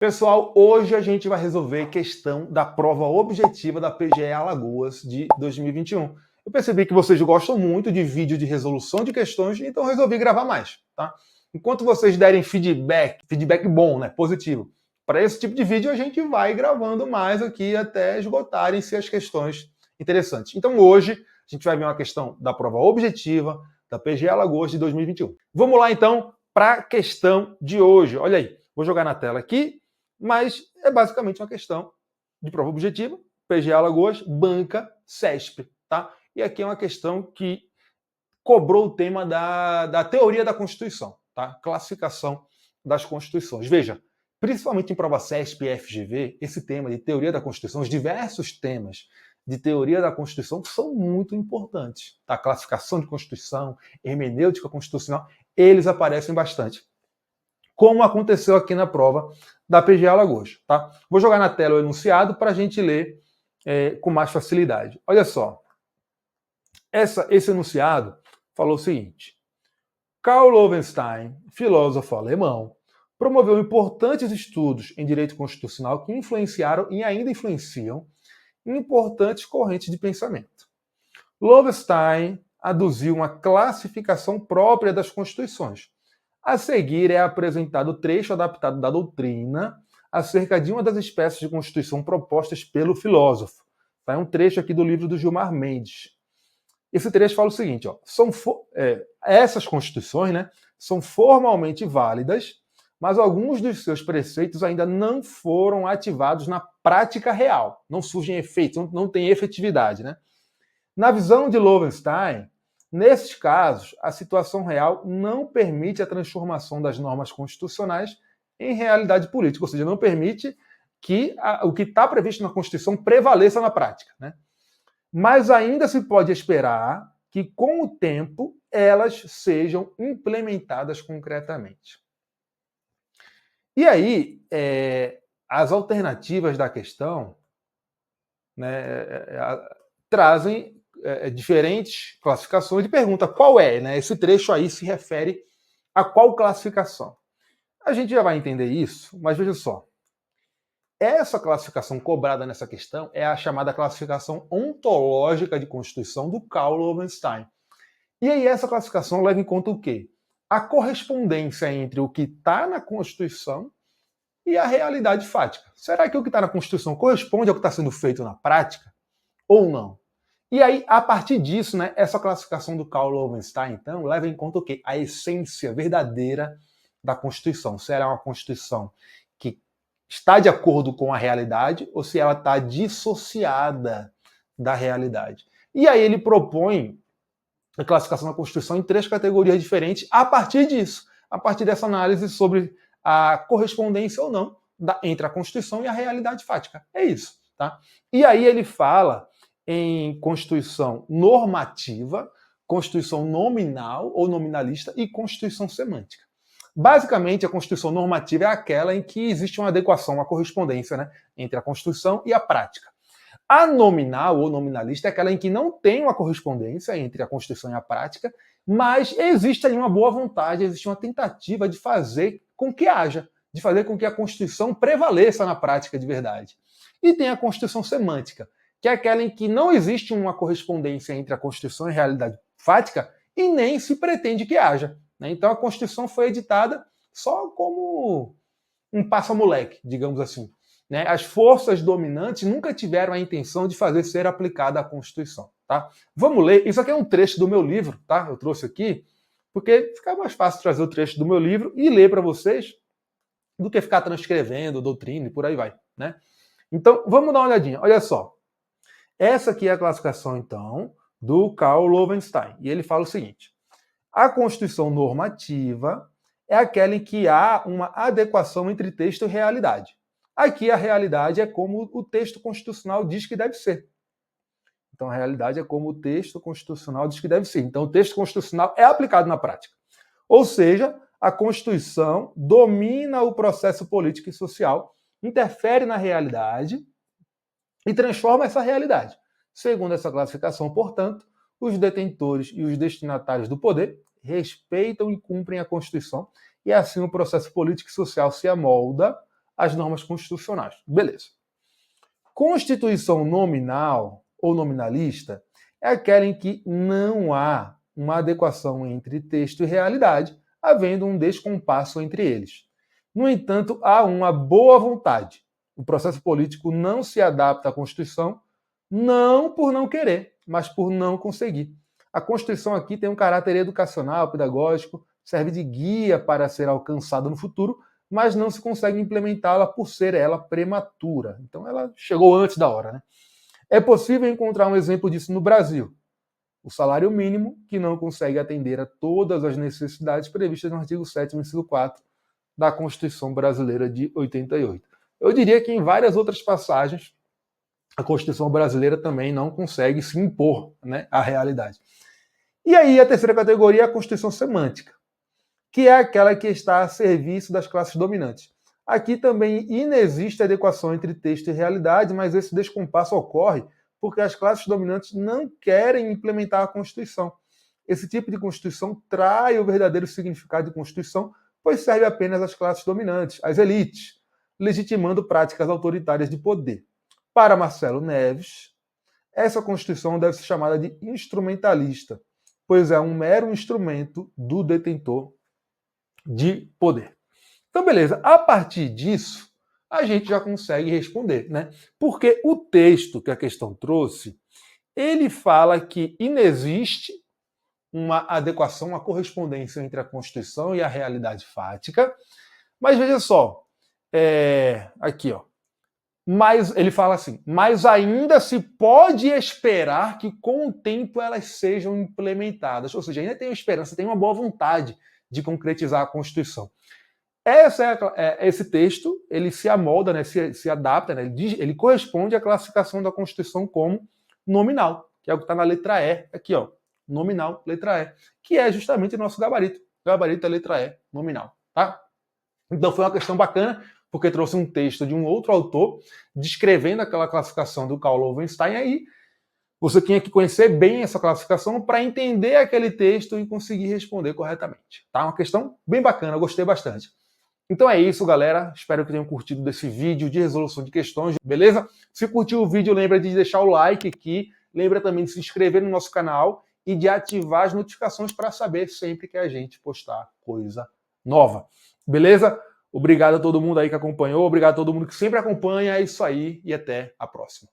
Pessoal, hoje a gente vai resolver a questão da prova objetiva da PGE Alagoas de 2021. Eu percebi que vocês gostam muito de vídeo de resolução de questões, então resolvi gravar mais, tá? Enquanto vocês derem feedback bom, né, positivo, para esse tipo de vídeo a gente vai gravando mais aqui até esgotarem-se as questões interessantes. Então hoje a gente vai ver uma questão da prova objetiva da PGE Alagoas de 2021. Vamos lá então para a questão de hoje. Olha aí, vou jogar na tela aqui. Mas é basicamente uma questão de prova objetiva, PGE Alagoas, banca CESP, tá? E aqui é uma questão que cobrou o tema da teoria da Constituição, tá? Classificação das Constituições. Veja, principalmente em prova CESP e FGV, esse tema de teoria da Constituição, os diversos temas de teoria da Constituição são muito importantes, tá? Classificação de Constituição, hermenêutica constitucional, eles aparecem bastante, como aconteceu aqui na prova da PGE Alagoas. Tá? Vou jogar na tela o enunciado para a gente ler com mais facilidade. Olha só. Esse enunciado falou o seguinte: Karl Loewenstein, filósofo alemão, promoveu importantes estudos em direito constitucional que influenciaram e ainda influenciam importantes correntes de pensamento. Loewenstein aduziu uma classificação própria das constituições. A seguir é apresentado o trecho adaptado da doutrina acerca de uma das espécies de constituição propostas pelo filósofo. É um trecho aqui do livro do Gilmar Mendes. Esse trecho fala o seguinte: ó, essas constituições, né, são formalmente válidas, mas alguns dos seus preceitos ainda não foram ativados na prática real. Não surgem efeitos, não tem efetividade. Né? Na visão de Loewenstein, nesses casos, a situação real não permite a transformação das normas constitucionais em realidade política, ou seja, não permite que o que está previsto na Constituição prevaleça na prática. Né? Mas ainda se pode esperar que, com o tempo, elas sejam implementadas concretamente. E aí, as alternativas da questão, né, trazem diferentes classificações de pergunta. Qual é? Né? Esse trecho aí se refere a qual classificação? A gente já vai entender isso, mas veja só. Essa classificação cobrada nessa questão é a chamada classificação ontológica de Constituição do Karl Loewenstein. E aí essa classificação leva em conta o quê? A correspondência entre o que está na Constituição e a realidade fática. Será que o que está na Constituição corresponde ao que está sendo feito na prática ou não? E aí, a partir disso, né, essa classificação do Karl Loewenstein, então, leva em conta o quê? A essência verdadeira da Constituição. Se ela é uma Constituição que está de acordo com a realidade ou se ela está dissociada da realidade. E aí ele propõe a classificação da Constituição em 3 categorias diferentes a partir disso, a partir dessa análise sobre a correspondência ou não entre a Constituição e a realidade fática. É isso. Tá? E aí ele fala em Constituição normativa, Constituição nominal ou nominalista e Constituição semântica. Basicamente, a Constituição normativa é aquela em que existe uma adequação, uma correspondência, né, entre a Constituição e a prática. A nominal ou nominalista é aquela em que não tem uma correspondência entre a Constituição e a prática, mas existe ali uma boa vontade, existe uma tentativa de fazer com que haja, de fazer com que a Constituição prevaleça na prática de verdade. E tem a Constituição semântica, que é aquela em que não existe uma correspondência entre a Constituição e a realidade fática e nem se pretende que haja. Né? Então a Constituição foi editada só como um passa-moleque, digamos assim. Né? As forças dominantes nunca tiveram a intenção de fazer ser aplicada a Constituição. Tá? Vamos ler. Isso aqui é um trecho do meu livro, tá? Eu trouxe aqui, porque fica mais fácil trazer o trecho do meu livro e ler para vocês do que ficar transcrevendo doutrina e por aí vai. Né? Então, vamos dar uma olhadinha. Olha só. Essa aqui é a classificação, então, do Karl Loewenstein. E ele fala o seguinte: a Constituição normativa é aquela em que há uma adequação entre texto e realidade. Aqui a realidade é como o texto constitucional diz que deve ser. Então a realidade é como o texto constitucional diz que deve ser. Então o texto constitucional é aplicado na prática. Ou seja, a Constituição domina o processo político e social, interfere na realidade e transforma essa realidade. Segundo essa classificação, portanto, os detentores e os destinatários do poder respeitam e cumprem a Constituição e assim o processo político e social se amolda as normas constitucionais. Beleza. Constituição nominal ou nominalista é aquela em que não há uma adequação entre texto e realidade, havendo um descompasso entre eles. No entanto, há uma boa vontade. O processo político não se adapta à Constituição, não por não querer, mas por não conseguir. A Constituição aqui tem um caráter educacional, pedagógico, serve de guia para ser alcançada no futuro, mas não se consegue implementá-la por ser ela prematura. Então ela chegou antes da hora, né? É possível encontrar um exemplo disso no Brasil. O salário mínimo, que não consegue atender a todas as necessidades previstas no artigo 7º, inciso 4 da Constituição Brasileira de 88. Eu diria que em várias outras passagens, a Constituição brasileira também não consegue se impor, né, à realidade. E aí a terceira categoria é a Constituição semântica, que é aquela que está a serviço das classes dominantes. Aqui também inexiste adequação entre texto e realidade, mas esse descompasso ocorre porque as classes dominantes não querem implementar a Constituição. Esse tipo de Constituição trai o verdadeiro significado de Constituição, pois serve apenas às classes dominantes, às elites, legitimando práticas autoritárias de poder. Para Marcelo Neves, essa Constituição deve ser chamada de instrumentalista, pois é um mero instrumento do detentor de poder. Então, beleza. A partir disso, a gente já consegue responder, né? Porque o texto que a questão trouxe, ele fala que inexiste uma adequação, uma correspondência entre a Constituição e a realidade fática. Mas veja só, aqui, ó. Mas ele fala assim, mas ainda se pode esperar que com o tempo elas sejam implementadas. Ou seja, ainda tem esperança, tem uma boa vontade de concretizar a Constituição. Esse texto, ele se amolda, né, se adapta, né, ele corresponde à classificação da Constituição como nominal, que é o que está na letra E, aqui, ó, nominal, letra E, que é justamente o nosso gabarito. O gabarito é letra E, nominal, tá? Então foi uma questão bacana, porque trouxe um texto de um outro autor descrevendo aquela classificação do Karl Loewenstein, aí você tinha que conhecer bem essa classificação para entender aquele texto e conseguir responder corretamente. Tá? Uma questão bem bacana, eu gostei bastante. Então é isso, galera. Espero que tenham curtido desse vídeo de resolução de questões, beleza? Se curtiu o vídeo, lembra de deixar o like aqui, lembra também de se inscrever no nosso canal e de ativar as notificações para saber sempre que a gente postar coisa nova. Beleza? Obrigado a todo mundo aí que acompanhou, obrigado a todo mundo que sempre acompanha, é isso aí e até a próxima.